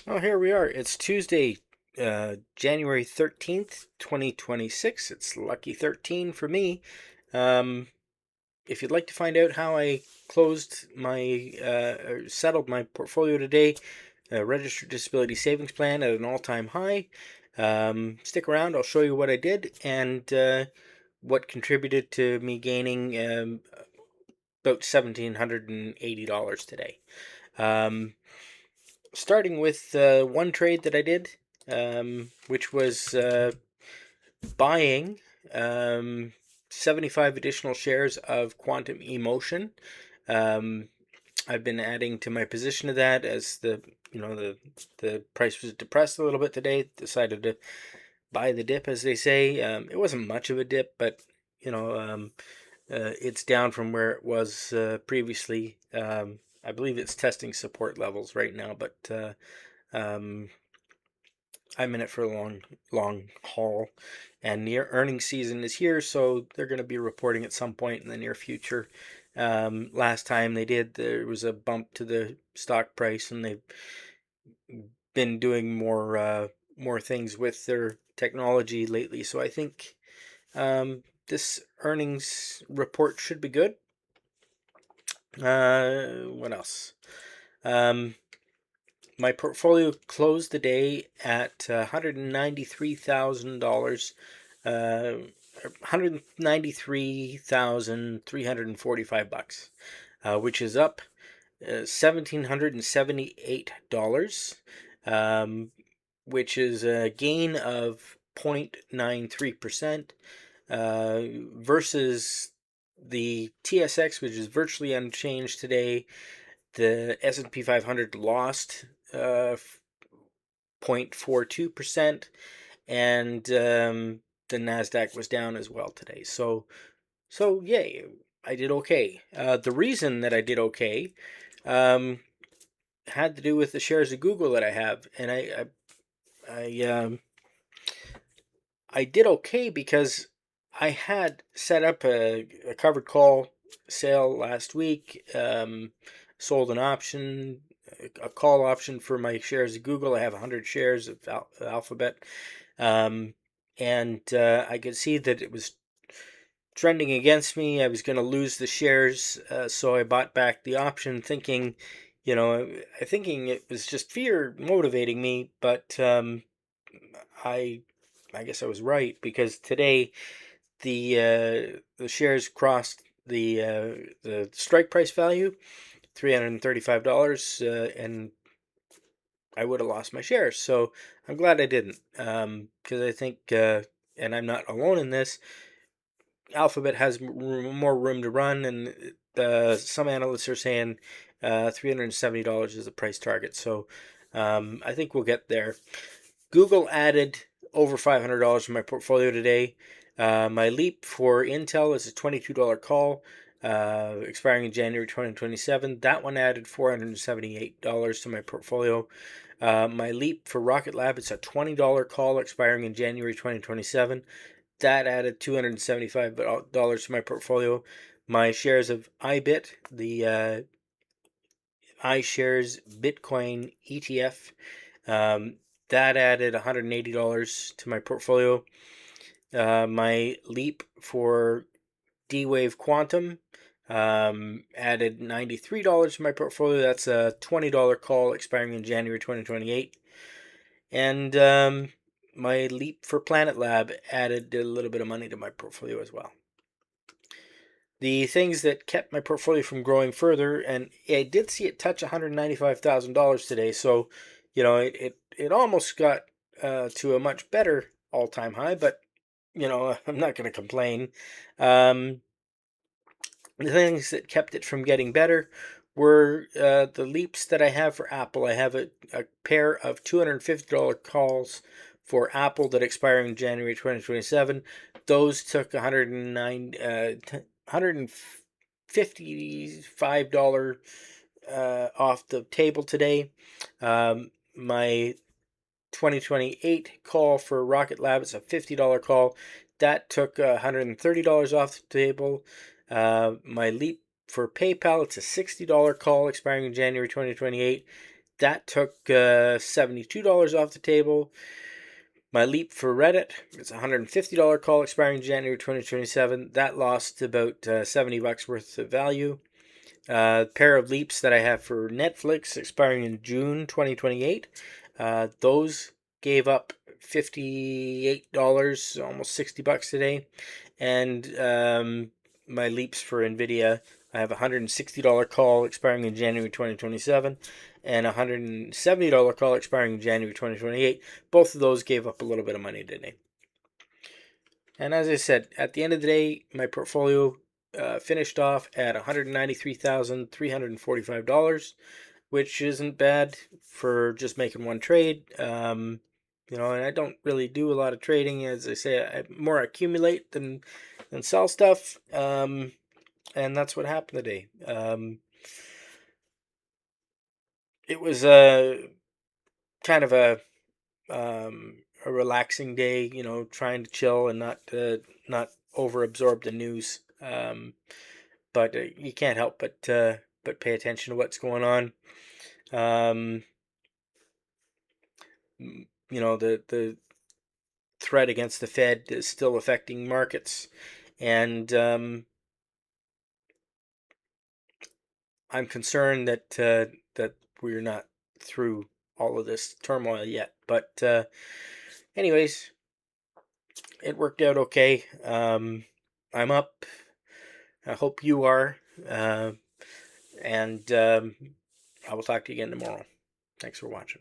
Oh, here we are. It's Tuesday, January 13th, 2026. It's lucky 13 for me. Um, if you'd like to find out how I closed my, or settled my portfolio today, registered disability savings plan at an all-time high, stick around. I'll show you what I did and what contributed to me gaining about $1,780 today. Starting with one trade that I did, which was buying 75 additional shares of Quantum Emotion. Um, I've been adding to my position of that as the price was depressed a little bit today. Decided to buy the dip, as they say. It wasn't much of a dip, but it's down from where it was previously. I believe it's testing support levels right now, but um, I'm in it for a long haul, and near earnings season is here, so they're going to be reporting at some point in the near future. Last time they did, there was a bump to the stock price, and they've been doing more things with their technology lately. So I think this earnings report should be good. What else? My portfolio closed the day at $193,000, $193,345, which is up $1,778, which is a gain of 0.93%, versus the TSX, which is virtually unchanged today. The S&P 500 lost 0.42%, and the Nasdaq was down as well today. So yay, I did okay. The reason that I did okay had to do with the shares of Google that I have, and I did okay because I had set up a covered call sale last week. Sold an option, a call option for my shares of Google. I have 100 shares of Alphabet. And I could see that it was trending against me. I was going to lose the shares, so I bought back the option, thinking, thinking it was just fear motivating me. But I, I guess I was right, because today the shares crossed the strike price value, $335, and I would have lost my shares. So I'm glad I didn't, because I think, and I'm not alone in this, Alphabet has more room to run, and some analysts are saying $370 is the price target. So I think we'll get there. Google added over $500 to my portfolio today. My leap for Intel is a $22 call, expiring in January 2027. That one added $478 to my portfolio. My leap for Rocket Lab, it's a $20 call, expiring in January 2027. That added $275 to my portfolio. My shares of IBIT, the iShares Bitcoin ETF, that added $180 to my portfolio. My leap for D-Wave Quantum added $93 to my portfolio. That's a $20 call, expiring in January 2028. And my leap for Planet Lab added a little bit of money to my portfolio as well. The things that kept my portfolio from growing further, and I did see it touch $195,000 today, so it almost got to a much better all-time high, but I'm not going to complain. The things that kept it from getting better were the leaps that I have for Apple. I have a pair of $250 calls for Apple that expire in January 2027. Those took $155 off the table today. My 2028 call for Rocket Lab is a $50 call. That took $130 off the table. My leap for PayPal, it's a $60 call, expiring in January 2028. that took $72 off the table. My leap for Reddit is a $150 call expiring January 2027. That lost about $70 worth of value. Pair of leaps that I have for Netflix expiring in June 2028. Those gave up $58, almost $60 today. And my leaps for Nvidia, I have a $160 call expiring in January 2027 and a $170 call expiring in January 2028. Both of those gave up a little bit of money today. And as I said, at the end of the day, my portfolio finished off at $193,345, which isn't bad for just making one trade. And I don't really do a lot of trading. As I say, I more accumulate than sell stuff. And that's what happened today. It was kind of a relaxing day, trying to chill and not overabsorb the news. But you can't help but pay attention to what's going on. The threat against the Fed is still affecting markets, and I'm concerned that we're not through all of this turmoil yet. But anyways, it worked out okay. I'm up. I hope you are. And I will talk to you again tomorrow. Thanks for watching.